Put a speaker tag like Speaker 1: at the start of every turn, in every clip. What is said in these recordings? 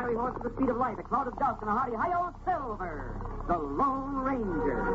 Speaker 1: fiery horse with the speed of light, a cloud of dust, and a hearty hi-yo Silver, the Lone Ranger.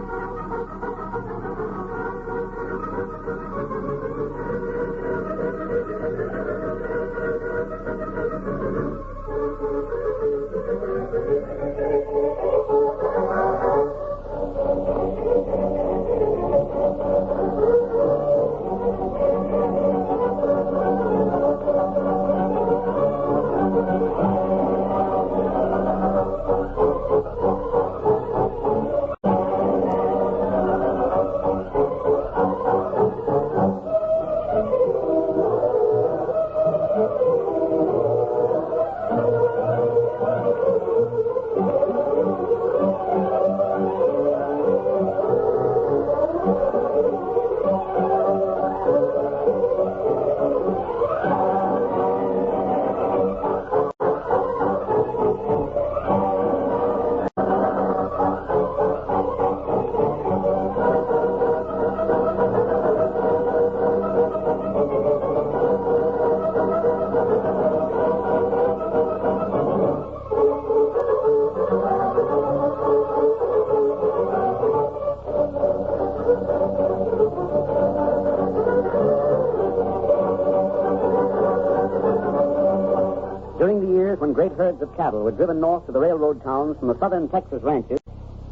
Speaker 1: During the years when great herds of cattle were driven north to the railroad towns from the southern Texas ranches,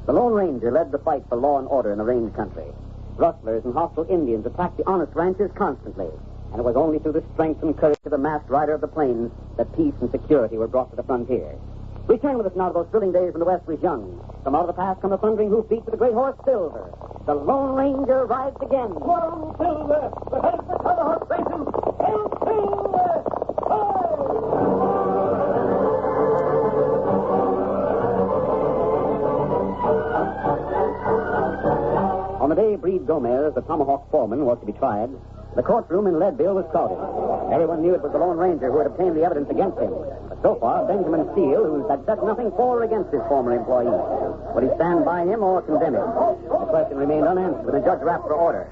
Speaker 1: the Lone Ranger led the fight for law and order in the range country. Rustlers and hostile Indians attacked the honest ranchers constantly, and it was only through the strength and courage of the masked rider of the plains that peace and security were brought to the frontier. Return with us now to those thrilling days when the West was young. From out of the past come the thundering hoofbeats of the great horse Silver. The Lone Ranger rides again.
Speaker 2: One Silver, the head for Tomahawk Basin, and Silver!
Speaker 1: On the day Breed Gomez, the Tomahawk foreman, was to be tried, the courtroom in Leadville was crowded. Everyone knew it was the Lone Ranger who had obtained the evidence against him. But so far, Benjamin Steele, who had said nothing for or against his former employee, would he stand by him or condemn him? The question remained unanswered when the judge rapped for order.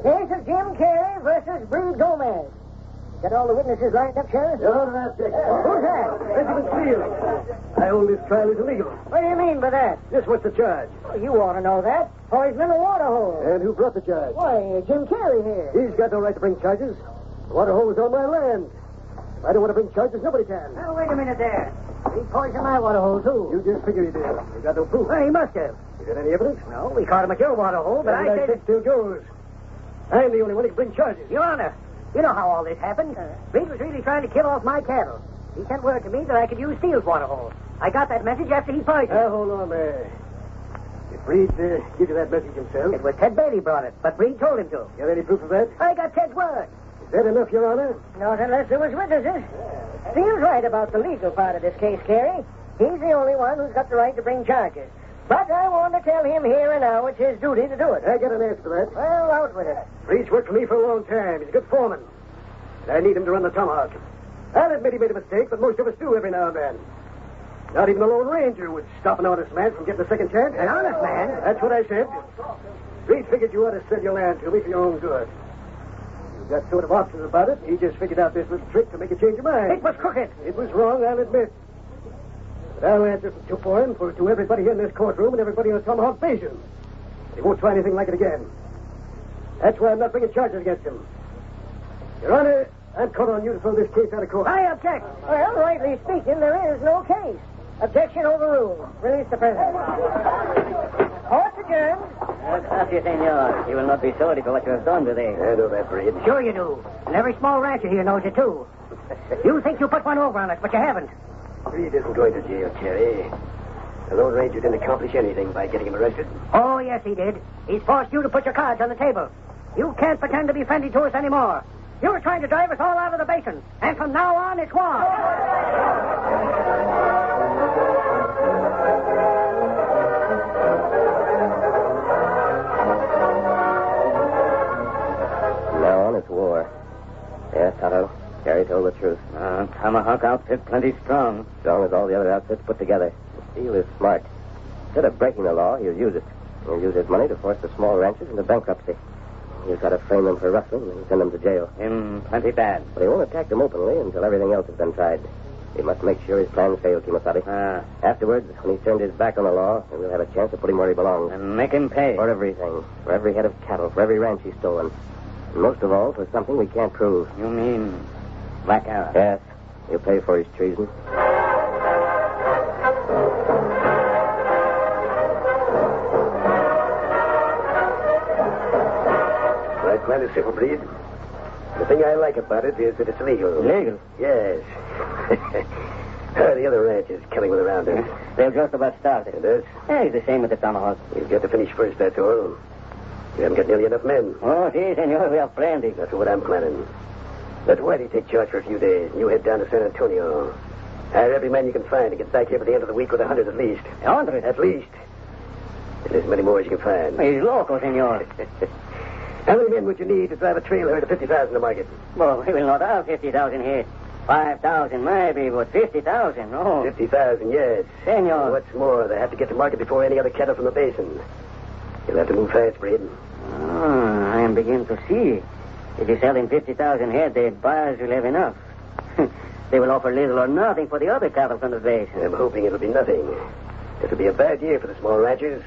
Speaker 3: Case of Jim Carey versus Breed Gomez. Got all the witnesses lined up, Sheriff?
Speaker 2: Your Honor, I object.
Speaker 3: Who's that?
Speaker 2: Benjamin Steele. I hold this trial is illegal.
Speaker 3: What do you mean by that?
Speaker 2: Just what's the charge?
Speaker 3: Oh, you ought to know that. Poison in a water hole.
Speaker 2: And who brought the charge?
Speaker 3: Why, Jim Carey here.
Speaker 2: He's got no right to bring charges. The water hole is on my land. If I don't want to bring charges, nobody can.
Speaker 3: Now, wait a minute there. He poisoned my water hole, too.
Speaker 2: You just figure he did. You got no proof.
Speaker 3: Well, he must have.
Speaker 2: You got any evidence?
Speaker 3: No, we caught him at your water hole, but I said...
Speaker 2: It still goes. I'm the only one who can bring charges.
Speaker 3: Your Honor, you know how all this happened. Breed was really trying to kill off my cattle. He sent word to me that I could use Steele's water hole. I got that message after he poisoned.
Speaker 2: Hold on there. Did Breed give you that message himself?
Speaker 3: It was Ted Bailey brought it, but Breed told him to.
Speaker 2: You have any proof of that?
Speaker 3: I got Ted's word.
Speaker 2: Is that enough, Your Honor?
Speaker 3: Not unless there was witnesses. Steele's right about the legal part of this case, Carey. He's the only one who's got the right to bring charges. But I want to tell him here and now it's his duty to do it.
Speaker 2: I got an answer for that.
Speaker 3: Well, out with it.
Speaker 2: Breed's worked for me for a long time. He's a good foreman. And I need him to run the Tomahawk. I'll admit he made a mistake, but most of us do every now and then. Not even the Lone Ranger would stop an honest man from getting a second chance.
Speaker 3: An honest man?
Speaker 2: That's what I said. Breed figured you ought to sell your land to me for your own good. You got sort of options about it. He just figured out this little trick to make you change your mind.
Speaker 3: It was crooked.
Speaker 2: It was wrong, I'll admit. But I'll answer for him to everybody here in this courtroom and everybody in the Tomahawk Basin. He won't try anything like it again. That's why I'm not bringing charges against him. Your Honor, I'm calling on you to throw this case out of court.
Speaker 3: I object. Well, rightly speaking, there is no case. Objection overruled. Release the prisoner. Court adjourned.
Speaker 1: Gracias, senor. You will not be sorry for what you have done today.
Speaker 2: I know that, Breed.
Speaker 3: Sure you do. And every small rancher here knows it, too. You think you put one over on us, but you haven't.
Speaker 2: Breed isn't going to jail, Carey. The Lone Ranger didn't accomplish anything by getting him arrested.
Speaker 3: Oh, yes, he did. He's forced you to put your cards on the table. You can't pretend to be friendly to us anymore. You were trying to drive us all out of the basin. And from now on, it's war.
Speaker 1: From now on, it's war. Yes, Tonto. Carey told the truth. Tomahawk outfit plenty strong. Strong as all the other outfits put together. Steele is smart. Instead of breaking the law, he'll use it. He'll use his money to force the small ranchers into bankruptcy. He's got to frame them for rustling and send them to jail. Plenty bad. But he won't attack them openly until everything else has been tried.
Speaker 4: He must make sure his plans fail, Kimasabi. Afterwards, when he's turned his back on the law, then we'll have a chance to put him where he belongs.
Speaker 1: And make him pay.
Speaker 4: For everything. For every head of cattle. For every ranch he's stolen. And most of all, for something we can't prove.
Speaker 1: You mean Black Arrow?
Speaker 4: Yes. He'll pay for his treason.
Speaker 2: My plan is simple, Breed. The thing I like about it is that it's legal.
Speaker 1: Legal?
Speaker 2: Yes. The other ranch is killing with the rounders.
Speaker 1: They'll just about start it.
Speaker 2: It is?
Speaker 1: Yeah, it's the same with the Tomahawk.
Speaker 2: You've got to finish first, that's all. You haven't got nearly enough men.
Speaker 1: Oh, si, senor, we have plenty.
Speaker 2: That's what I'm planning. Let Whitey take charge for a few days, and you head down to San Antonio. Hire every man you can find to get back here by the end of the week with 100 at least.
Speaker 1: 100?
Speaker 2: At least. And as many more as you can find.
Speaker 1: He's loco, senor.
Speaker 2: How many men would you need to drive a trail herd of 50,000 to market?
Speaker 1: Well, we will not have 50,000 here. 5,000 maybe, but 50,000, no.
Speaker 2: 50,000, yes.
Speaker 1: Senor.
Speaker 2: What's more, they have to get to market before any other cattle from the basin. You'll have to move fast, Braden.
Speaker 1: I am beginning to see. If you sell him 50,000 head, the buyers will have enough. They will offer little or nothing for the other cattle from the basin.
Speaker 2: I'm hoping it'll be nothing. It'll be a bad year for the small ranchers.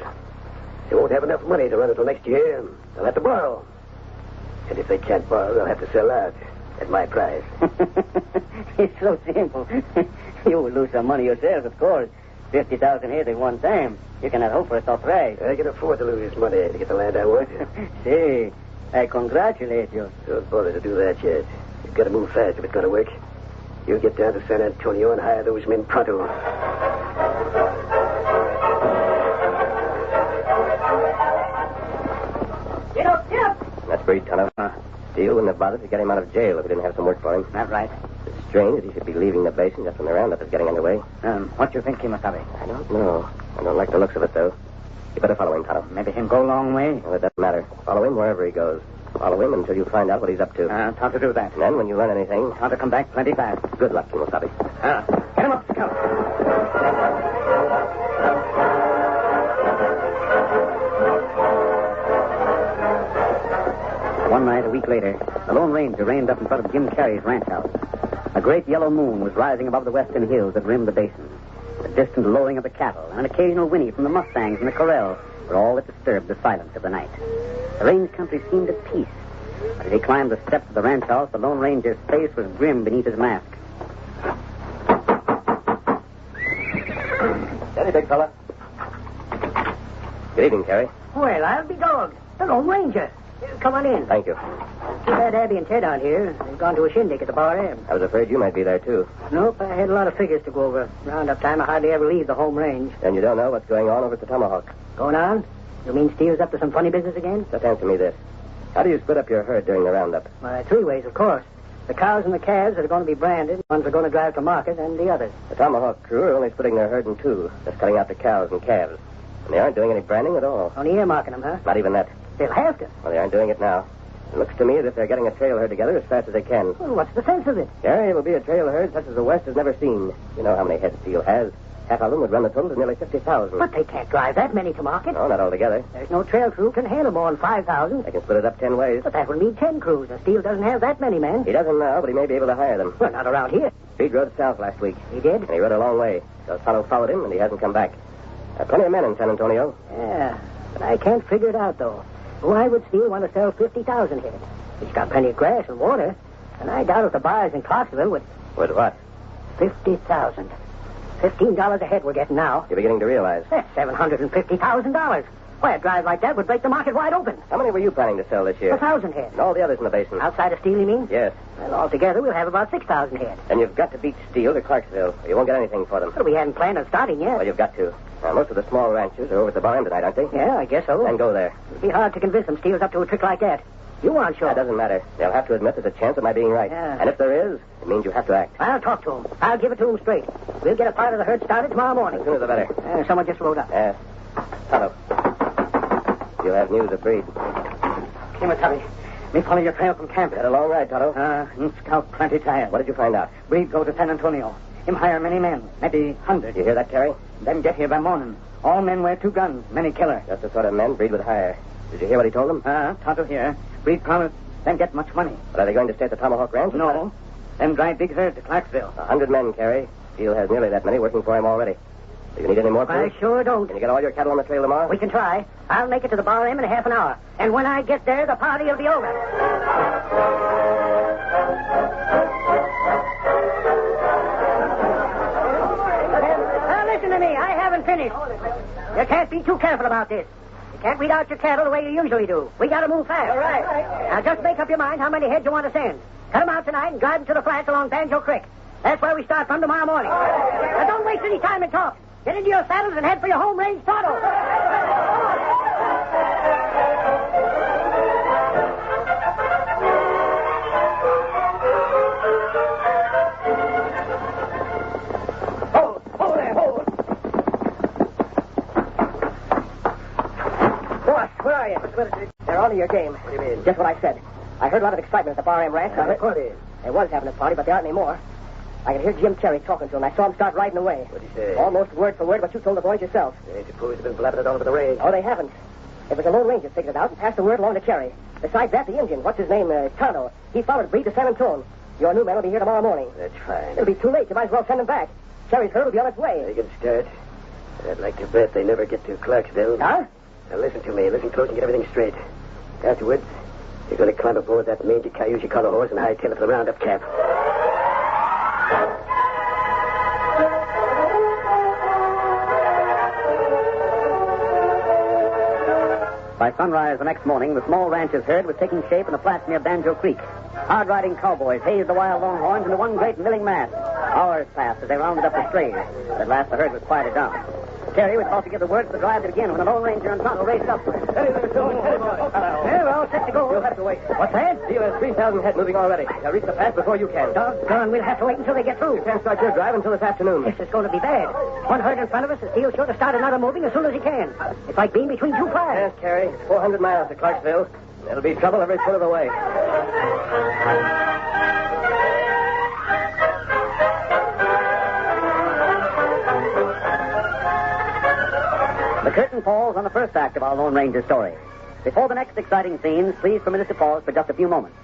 Speaker 2: They won't have enough money to run until next year. They'll have to borrow. And if they can't borrow, they'll have to sell out at my price.
Speaker 1: It's so simple. You will lose some money yourself, of course. 50,000 head at one time. You cannot hope for a top price.
Speaker 2: I can afford to lose money to get the land I want.
Speaker 1: See, I congratulate you.
Speaker 2: Don't bother to do that yet. You've got to move fast if it's going to work. You get down to San Antonio and hire those men pronto.
Speaker 3: Get up, get up!
Speaker 4: That's Breed, Tonto. Steele wouldn't have bothered to get him out of jail if we didn't have some work for him.
Speaker 1: That's right.
Speaker 4: It's strange that he should be leaving the basin just when the roundup is getting underway.
Speaker 1: What do you think, Kimasabi?
Speaker 4: I don't know. I don't like the looks of it, though. You better follow him, Tonto.
Speaker 1: Maybe him go a long way.
Speaker 4: Well, it doesn't matter. Follow him wherever he goes. Follow him until you find out what he's up to.
Speaker 1: Time to do that.
Speaker 4: And then when you learn anything...
Speaker 1: Time to come back plenty fast.
Speaker 4: Good luck, Kimasabi.
Speaker 1: Get him up, Scout. One night, a week later, the Lone Ranger reined up in front of Jim Carey's ranch house. A great yellow moon was rising above the western hills that rimmed the basin. The distant lowing of the cattle and an occasional whinny from the mustangs in the corral were all that disturbed the silence of the night. The range country seemed at peace. But as he climbed the steps of the ranch house, the Lone Ranger's face was grim beneath his mask.
Speaker 4: Steady, big fella. Good evening, Carey.
Speaker 3: Well, I'll be dogged. The Lone Ranger. Come on in.
Speaker 4: Thank you.
Speaker 3: Too bad Abby and Ted aren't here. They've gone to a shindig at the Bar Ebb.
Speaker 4: I was afraid you might be there, too.
Speaker 3: Nope, I had a lot of figures to go over. Roundup time, I hardly ever leave the home range.
Speaker 4: And you don't know what's going on over at the Tomahawk.
Speaker 3: Going on? You mean Steele's up to some funny business again?
Speaker 4: Just answer me this. How do you split up your herd during the roundup?
Speaker 3: Why, 3 ways, of course. The cows and the calves that are going to be branded, ones are going to drive to market, and the others.
Speaker 4: The Tomahawk crew are only splitting their herd in 2, just cutting out the cows and calves. And they aren't doing any branding at all.
Speaker 3: Only earmarking them, huh?
Speaker 4: Not even that.
Speaker 3: They'll have to.
Speaker 4: Well, they aren't doing it now. It looks to me as if they're getting a trail herd together as fast as they can.
Speaker 3: Well, what's the sense of it?
Speaker 4: Gary, it'll be a trail herd such as the West has never seen. You know how many heads Steele has. Half of them would run the total to nearly 50,000.
Speaker 3: But they can't drive that many to market.
Speaker 4: No, not altogether.
Speaker 3: There's no trail crew can handle more than 5,000.
Speaker 4: They can split it up 10 ways.
Speaker 3: But that would mean 10 crews, and Steele doesn't have that many men.
Speaker 4: He doesn't now, but he may be able to hire them.
Speaker 3: Well, not around here.
Speaker 4: Speed rode south last week.
Speaker 3: He did?
Speaker 4: And he rode a long way. So Tonto followed him, and he hasn't come back. There are plenty of men in San Antonio.
Speaker 3: Yeah, but I can't figure it out, though. Why would Steele want to sell 50,000 head? He's got plenty of grass and water, and I doubt if the buyers in Clarksville would...
Speaker 4: With what?
Speaker 3: 50,000. $15 a head we're getting now.
Speaker 4: You're beginning to realize.
Speaker 3: That's $750,000. Why, a drive like that would break the market wide open.
Speaker 4: How many were you planning to sell this year?
Speaker 3: 1,000 head.
Speaker 4: And all the others in the basin?
Speaker 3: Outside of Steele, you mean?
Speaker 4: Yes.
Speaker 3: Well, altogether, we'll have about 6,000 head.
Speaker 4: And you've got to beat Steele to Clarksville, or you won't get anything for them.
Speaker 3: But we hadn't planned on starting yet.
Speaker 4: Well, you've got to. Now, most of the small ranchers are over at the barn tonight, aren't they?
Speaker 3: Yeah, I guess so.
Speaker 4: Then go there.
Speaker 3: It'd be hard to convince them Steele's up to a trick like that. You aren't sure.
Speaker 4: That doesn't matter. They'll have to admit there's a chance of my being right.
Speaker 3: Yeah.
Speaker 4: And if there is, it means you have to act.
Speaker 3: I'll talk to him. I'll give it to him straight. We'll get a part of the herd started tomorrow morning.
Speaker 4: As soon as the better.
Speaker 3: Someone just rode up.
Speaker 4: Yes. Tonto. You have news of Breed.
Speaker 1: Kimasabi, me follow your trail from camp.
Speaker 4: Had a long ride, Tonto.
Speaker 1: And scout plenty tired.
Speaker 4: What did you find out?
Speaker 1: Breed go to San Antonio. Him hire many men, maybe 100.
Speaker 4: You hear that, Terry?
Speaker 1: Them get here by morning. All men wear 2 guns, many killer.
Speaker 4: Just the sort of men Breed would hire. Did you hear what he told them?
Speaker 1: Tonto here. Breed promised them get much money.
Speaker 4: But are they going to stay at the Tomahawk Ranch?
Speaker 1: No.
Speaker 3: Them drive big herds to Clarksville.
Speaker 4: 100 men, Carey. Steele has nearly that many working for him already. Do you need any more, please?
Speaker 3: I sure don't.
Speaker 4: Can you get all your cattle on the trail tomorrow?
Speaker 3: We can try. I'll make it to the bar M in half an hour. And when I get there, the party will be over. Now, listen to me. I haven't finished. You can't be too careful about this. You can't weed out your cattle the way you usually do. We got to move fast. All right. Now, just make up your mind how many heads you want to send. Cut them out tonight and drive them to the flats along Banjo Creek. That's where we start from tomorrow morning. Now, don't waste any time in talk. Get into your saddles and head for your home range throttle.
Speaker 2: Hold there, hold.
Speaker 3: Boss, where are you? They're on to your game.
Speaker 2: What do you mean?
Speaker 3: Just what I said. I heard a lot of excitement at the Bar M ranch.
Speaker 2: Party.
Speaker 3: There was having a party, but there aren't any more. I could hear Jim Terry talking to him. I saw him start riding away.
Speaker 2: What'd he say?
Speaker 3: Almost word for word what you told the boys yourself.
Speaker 2: Ain't you fools have been blabbing it all over the range?
Speaker 3: Oh, they haven't. It was a Lone Ranger figured it out and passed the word along to Cherry. Besides that, the Indian, what's his name, Tonto, he followed Breed to San Antonio. Your new men will be here tomorrow morning.
Speaker 2: That's fine.
Speaker 3: It'll be too late. You might as well send them back. Cherry's herd will be on its way.
Speaker 2: They can start. I'd like to bet they never get to Clarksville.
Speaker 3: Huh?
Speaker 2: Now listen to me. Listen close and get everything straight. Afterwards, you're going to climb aboard that mangy Cayuse color horse and hightail it for the roundup camp.
Speaker 1: By sunrise the next morning, the small rancher's herd was taking shape in the flats near Banjo Creek. Hard-riding cowboys hazed the wild longhorns into one great milling mass. Hours passed as they rounded up the strays. At last, the herd was quieted down. Terry was about to give the word for the drive to begin when the Lone Ranger and Tonto raced up.
Speaker 2: Hey there, Joe.
Speaker 3: Well, all set to go.
Speaker 4: You'll have to wait.
Speaker 3: What's that?
Speaker 4: Steele has 3,000 head moving already. They'll reach the pass before you can.
Speaker 3: Doggone, we'll have to wait until they get through.
Speaker 4: You can't start your drive until this afternoon.
Speaker 3: This is going to be bad. One herd in front of us, and Steele's sure to start another moving as soon as he can. It's like being between two fires.
Speaker 4: Yes, Carey. It's 400 miles to Clarksville. It'll be trouble every foot of the way.
Speaker 1: The curtain falls on the first act of our Lone Ranger story. Before the next exciting scenes, please permit us to pause for just a few moments.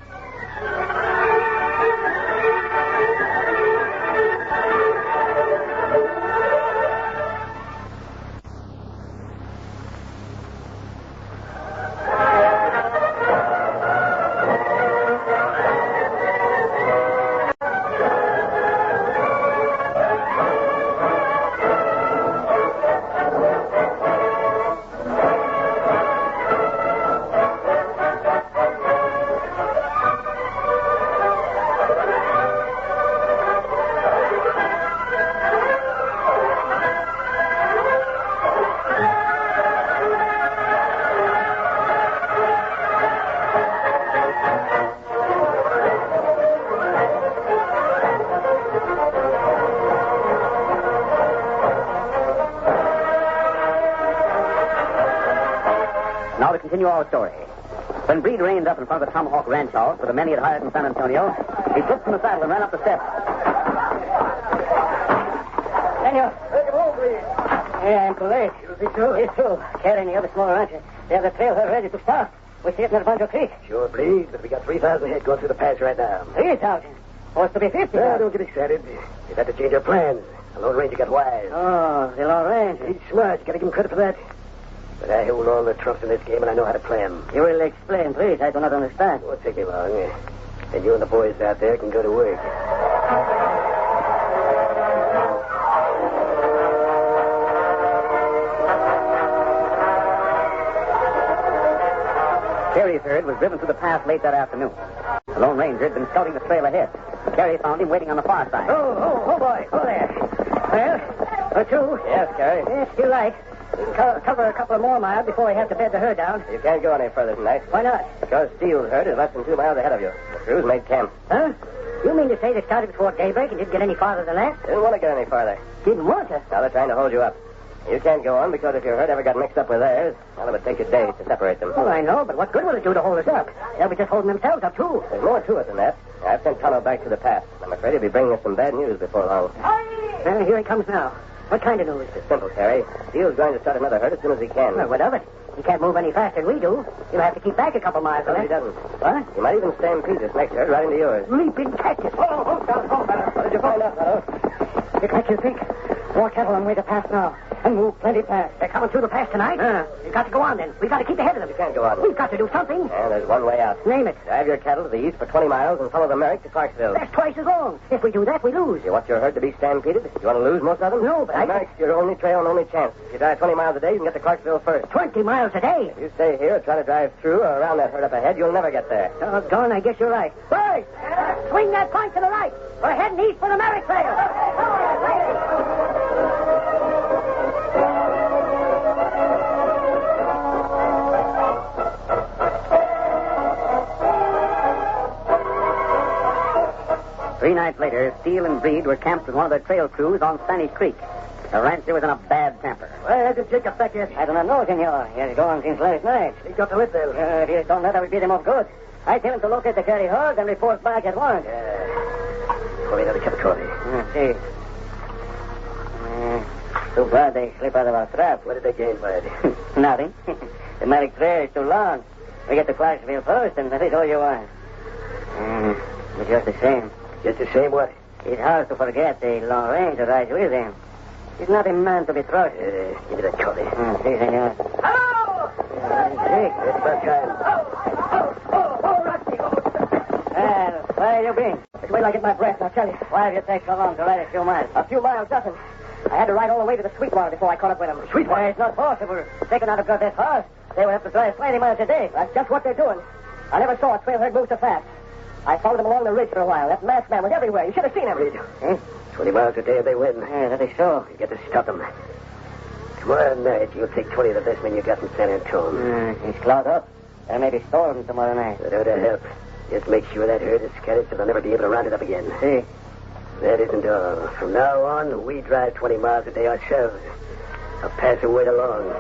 Speaker 1: Now to continue our story. When Breed reined up in front of the Tomahawk Ranch house with the men he had hired in San Antonio, he slipped from the saddle and ran up the steps.
Speaker 3: Daniel.
Speaker 2: Take him home, Breed.
Speaker 3: Yeah, I'm too late.
Speaker 2: You think so?
Speaker 3: It's true. Carry and the other smaller rancher. They have the trail herd ready to start. We see it near Banjo Creek.
Speaker 2: Sure, Breed, but we got 3,000 head going through the pass right now.
Speaker 3: 3,000. Supposed to be 50.
Speaker 2: Don't get excited. We've had to change our plans. The Lone Ranger got wise.
Speaker 3: Oh, the Lone Ranger.
Speaker 2: He's smart. You gotta give him credit for that. But I hold all the trumps in this game, and I know how to play them.
Speaker 3: You will explain, please. I do not understand.
Speaker 2: Won't take me long. And you and the boys out there can go to work.
Speaker 1: Carey's herd was driven through the pass late that afternoon. The Lone Ranger had been scouting the trail ahead. Carey found him waiting on the far side.
Speaker 3: Oh, boy. Oh, there. Well, or two.
Speaker 4: Yes, Carey.
Speaker 3: Yes, still right. We can cover a couple of more miles before we have to bed the herd down.
Speaker 4: You can't go any further tonight.
Speaker 3: Why not?
Speaker 4: Because Steele's herd is less than 2 miles ahead of you. The crew's made camp.
Speaker 3: Huh? You mean to say they started before daybreak and didn't get any farther than that?
Speaker 4: Didn't want to get any farther.
Speaker 3: Didn't want to?
Speaker 4: Now they're trying to hold you up. You can't go on because if your herd ever got mixed up with theirs, well, it would take you days to separate them.
Speaker 3: Well, I know, but what good will it do to hold us up? They'll be just holding themselves up, too.
Speaker 4: There's more to it than that. I've sent Tonto back to the pass. I'm afraid he'll be bringing us some bad news before long.
Speaker 3: Well, here he comes now. What kind of news?
Speaker 4: It's simple, Carey. Steele's going to start another herd as soon as he can.
Speaker 3: Well, what of it? He can't move any faster than we do. He'll have to keep back a couple miles.
Speaker 4: Suppose he doesn't.
Speaker 3: What?
Speaker 4: He might even stampede this next herd right into yours.
Speaker 3: Leaping cactus.
Speaker 4: Oh, fella. What did you find out, fellow?
Speaker 3: It's like you think. More cattle on the way to pass now. And move plenty fast. They're coming through the pass tonight? We've got to go on then. We've got to keep ahead of them.
Speaker 4: You can't go on.
Speaker 3: We've got to do something.
Speaker 4: And there's one way out.
Speaker 3: Name it.
Speaker 4: Drive your cattle to the east for 20 miles and follow the Merrick to Clarksville.
Speaker 3: That's twice as long. If we do that, we lose.
Speaker 4: You want your herd to be stampeded? You want to lose most of them?
Speaker 3: No, but
Speaker 4: the Merrick's your only trail and only chance. If you drive 20 miles a day, you can get to Clarksville first.
Speaker 3: 20 miles a day.
Speaker 4: If you stay here and try to drive through or around that herd up ahead, you'll never get there.
Speaker 3: Doggone, I guess you're right. Boys, swing that point to the right. We're heading east for the Merrick Trail.
Speaker 1: 3 nights later, Steele and Breed were camped with one of their trail crews on Spanish Creek. The rancher was in a bad temper.
Speaker 3: Where did Jacob back here? I do not know, senor. He has gone since last night. He got to Whitfield. If he don't let us beat him off good. I tell him to locate the carry herd and report back at once.
Speaker 4: Pour me another cup of coffee.
Speaker 3: See. Too bad they slip out of our trap.
Speaker 4: What did they gain by it?
Speaker 3: Nothing. The Merrick Trail is too long. We get to Clarksville first, and that is all you want. But just the same.
Speaker 4: Just the same what?
Speaker 3: It's hard to forget the Long Ranger rides with him. He's not a man to be trusted.
Speaker 4: Give me that coffee.
Speaker 3: Si, senor.
Speaker 4: Hello!
Speaker 3: Jake.
Speaker 4: It's about time.
Speaker 3: Well, where have you been? Just wait till I get my breath, I'll tell you. Why have you taken so long to ride a few miles? A few miles, nothing. I had to ride all the way to the Sweetwater before I caught up with them. Sweetwater? It's not possible. They could not have got that far. They would have to drive 20 miles a day. That's just what they're doing. I never saw a trail herd move so fast. I followed them along the ridge for a while. That masked man was everywhere. You should have seen him.
Speaker 4: 20 miles a day if they win.
Speaker 3: Yeah, that is so.
Speaker 4: You got to stop them. Tomorrow night, you'll take 20 of the best men you got from San Antonio.
Speaker 3: He's clogged up. There may be storm tomorrow night.
Speaker 4: That ought to help. Just make sure that herd is scattered so they'll never be able to round it up again.
Speaker 3: See.
Speaker 4: That isn't all. From now on, we drive 20 miles a day ourselves. I'll pass the word along.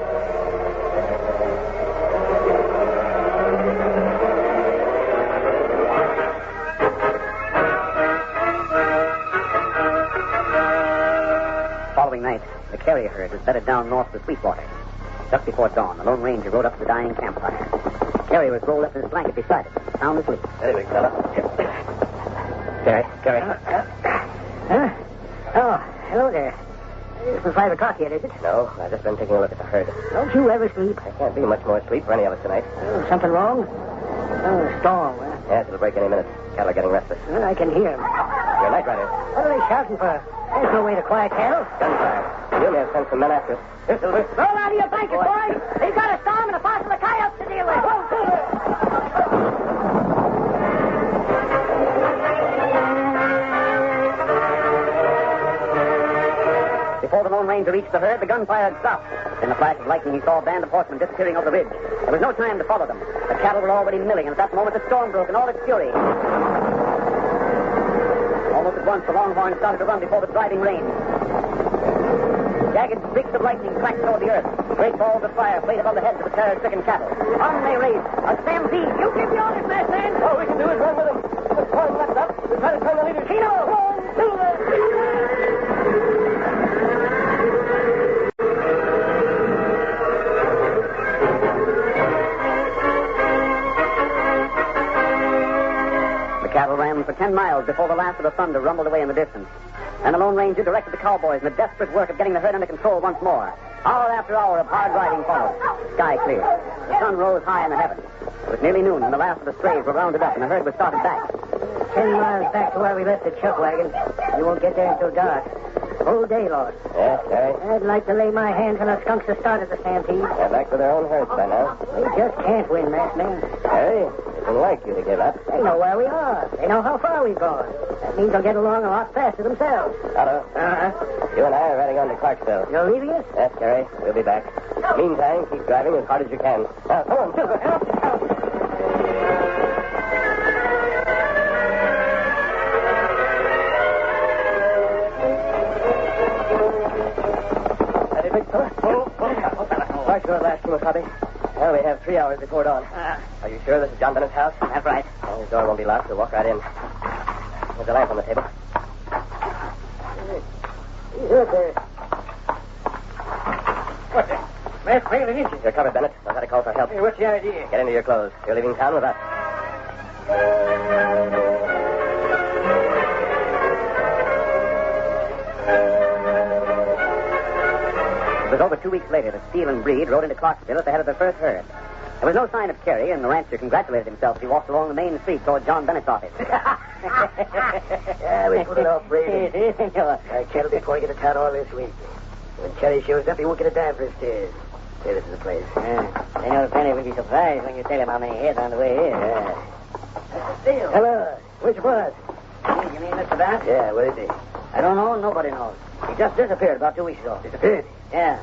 Speaker 1: Following night, the carrier herd was bedded down north of Sweetwater. Just before dawn, the Lone Ranger rode up to the dying campfire. The carrier was rolled up in his blanket beside it, sound asleep.
Speaker 4: Steady, big fella.
Speaker 3: Carry. Oh, hello there. It's 5 o'clock yet, is it?
Speaker 4: No, I've just been taking a look at the herd.
Speaker 3: Don't you ever sleep?
Speaker 4: There can't be much more sleep for any of us tonight.
Speaker 3: Something wrong? Storm.
Speaker 4: Yes, it'll break any minute. Cattle are getting restless.
Speaker 3: I can hear them.
Speaker 4: You're a night rider.
Speaker 3: What are they shouting for? There's no way to quiet cattle.
Speaker 4: Gunfire. You may have sent some men after us. Here, Silver.
Speaker 3: Roll out of your blanket, boys. They've got a storm and a parcel of coyotes to deal with. Roll, Silver.
Speaker 1: Before the Lone Ranger reached the herd, the gunfire had stopped. In the flash of lightning, he saw a band of horsemen disappearing over the ridge. There was no time to follow them. The cattle were already milling, and at that moment the storm broke in all its fury. Almost at once, the Longhorn started to run before the driving rain. Jagged streaks of lightning cracked toward the earth. Great balls of fire played above the heads of the terror-stricken cattle. On they raced. A stampede. You give the orders, masked man.
Speaker 4: All we can do is run with them. With one left up, we'll try to turn the leader.
Speaker 3: Kino! Silver!
Speaker 1: The cattle ran for 10 miles before the last of the thunder rumbled away in the distance. And the Lone Ranger directed the cowboys in the desperate work of getting the herd under control once more. Hour after hour of hard riding followed. Sky clear. The sun rose high in the heavens. It was nearly noon when the last of the strays were rounded up and the herd was started back.
Speaker 3: 10 miles back to where we left the chuck wagon. You won't get there until dark. Whole day lost.
Speaker 4: Yes, Harry.
Speaker 3: I'd like to lay my hands on the skunks that started the stampede.
Speaker 4: They're back to their own herds by now.
Speaker 3: We just can't win, masked man.
Speaker 4: Harry, they didn't like you to give up.
Speaker 3: They know where we are. They know how far we've gone. That means they'll get along a lot faster themselves.
Speaker 4: Otto, you and I are riding on to Clarksville.
Speaker 3: You're leaving us?
Speaker 4: Yes, Harry. We'll be back. Meantime, keep driving as hard as you can. Now, come on, Silver. Ready, big fella? Clarksville last from Copy. Well, we have 3 hours before dawn. Are you sure this is John Bennett's house?
Speaker 3: That's right.
Speaker 4: Well, his door won't be locked. We'll walk right in. There's a lamp on the table.
Speaker 3: What's it? Masked man, isn't it?
Speaker 4: You're covered, Bennett. Know how to to call for help.
Speaker 3: Hey, what's the idea?
Speaker 4: Get into your clothes. You're leaving town with us.
Speaker 1: It was over 2 weeks later that Steele and Breed rode into Clarksville at the head of their first herd. There was no sign of Kerry, and the rancher congratulated himself as he walked along the main street toward John Bennett's office.
Speaker 2: Yeah, we put it off, Brady. I can't be pouring into town all this week. When Kerry shows up, he won't get a dime for his tears. Say, this is the place.
Speaker 3: I know Penny will be surprised when you tell him how many heads on the way here.
Speaker 2: Steele. Hello. Where's your boss?
Speaker 3: You mean Mr. Bass?
Speaker 2: Yeah, where is he?
Speaker 3: I don't know. Nobody knows. He just disappeared about 2 weeks ago.
Speaker 2: Disappeared.
Speaker 3: Yeah.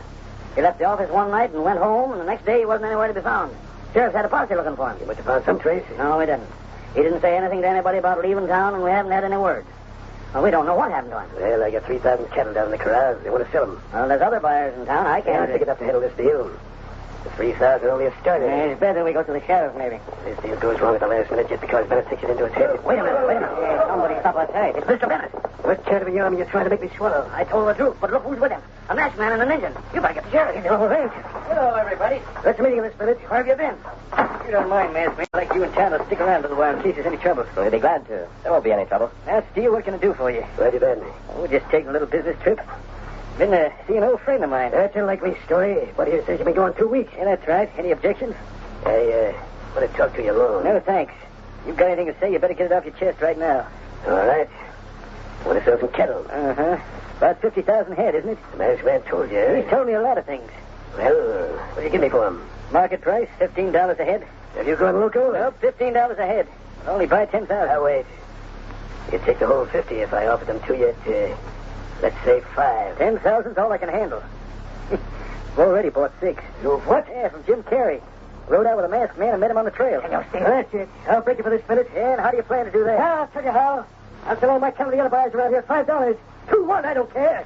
Speaker 3: He left the office one night and went home, and the next day he wasn't anywhere to be found. Sheriff's had a posse looking for him.
Speaker 2: You must have found some trace.
Speaker 3: No, we didn't. He didn't say anything to anybody about leaving town, and we haven't had any word. Well, we don't know what happened to him.
Speaker 2: Well, I got 3,000 cattle down in the corrals. They want to sell them.
Speaker 3: Well, there's other buyers in town. I
Speaker 2: Can't
Speaker 3: can't.
Speaker 2: big enough to handle this deal. The 3,000 only a starter.
Speaker 3: It's better we go to the sheriff, maybe.
Speaker 2: This deal goes wrong at the last minute just because Bennett takes it into his head.
Speaker 3: Wait a minute. Somebody stop outside. It's Mr. Bennett.
Speaker 2: What kind of a yarn are you trying to make me swallow?
Speaker 3: I told the truth, but look who's with him. A masked man and an Indian. You better get the sheriff. Hello, everybody.
Speaker 2: What's the meaning of this, Bennett?
Speaker 3: Where have you been? You don't mind, masked man. I'd like you and Chandler stick around a little while in case there's any trouble.
Speaker 4: We'll be glad to. There won't be any trouble.
Speaker 3: Now, Steele, what can I do for you?
Speaker 2: Where have you been?
Speaker 3: We're just taking a little business trip. Been to see an old friend of mine.
Speaker 2: That's a likely story. But here says you've been going 2 weeks.
Speaker 3: Yeah, that's right. Any objections?
Speaker 2: I want to talk to you alone.
Speaker 3: No, thanks. You've got anything to say, you better get it off your chest right now.
Speaker 2: All right. I want to sell some cattle.
Speaker 3: Uh-huh. About 50,000 head, isn't it?
Speaker 2: The masked man told you.
Speaker 3: He's told me a lot of things.
Speaker 2: Well, what do you give me for them?
Speaker 3: Market price, $15 a head.
Speaker 2: Have you gone local?
Speaker 3: Well, $15 a head. I'll only buy 10,000.
Speaker 2: Now, wait. You'd take the whole 50 if I offered them to you at, let's say 5.
Speaker 3: 10,000's all I can handle. I've already bought 6.
Speaker 2: You what?
Speaker 3: Yeah, from Jim Carey. Rode out with a masked man and met him on the trail.
Speaker 2: That's it. I'll break you for this minute.
Speaker 3: Yeah, and how do you plan to do that?
Speaker 2: I'll tell you how. I'll sell all my cattle to the other buyers around here. $5. 2-1, I don't care.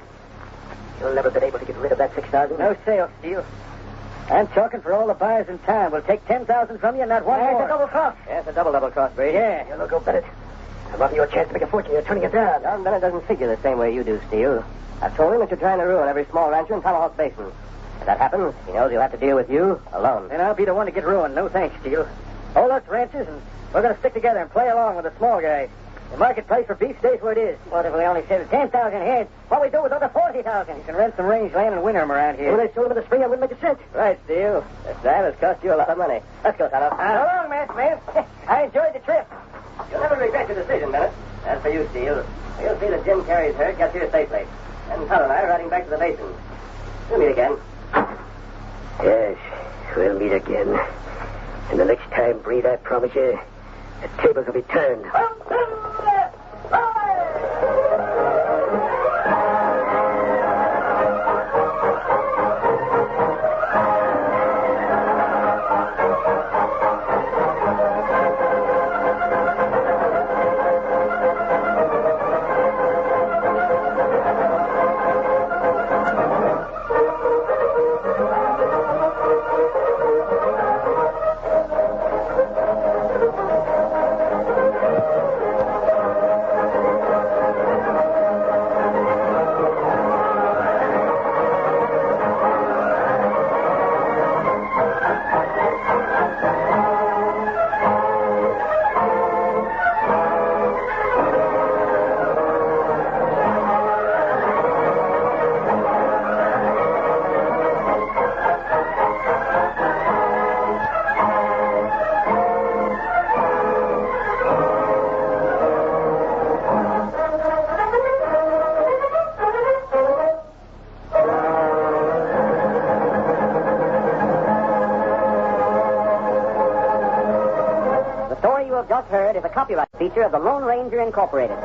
Speaker 2: You'll never been able to get rid of that 6,000.
Speaker 3: No sale, Steele. I'm talking for all the buyers in town. We'll take 10,000 from you and not one more.
Speaker 2: It's a double cross.
Speaker 4: Yeah, it's a double cross, Brady.
Speaker 3: Yeah.
Speaker 2: You look, Bennett. I'm offering you a chance to make a fortune. You're turning it down.
Speaker 4: John Bennett doesn't figure the same way you do, Steele. I've told him that you're trying to ruin every small rancher in Tomahawk Basin. If that happens, he knows he'll have to deal with you alone.
Speaker 3: And I'll be the one to get ruined. No thanks, Steele. All us ranchers, and we're going to stick together and play along with the small guys. The market price for beef stays where it is. What if we only sell 10,000 heads? What we do with other 40,000? You can rent some range land and winter them around here.
Speaker 2: When I sold them in the spring, I wouldn't make a cent.
Speaker 4: Right, Steele. This time has cost you a lot of money. Let's go, Tonto.
Speaker 3: So long, masked man. I enjoyed the trip.
Speaker 4: You'll never regret your decision, Bennett. As for you, Steele, you'll see that Jim Carey's herd gets here safely. And Tonto and I are riding back to the basin. We'll meet again.
Speaker 2: Yes, we'll meet again. And the next time, Breed, I promise you, the tables will be turned.
Speaker 1: Just heard is a copyright feature of the Lone Ranger Incorporated.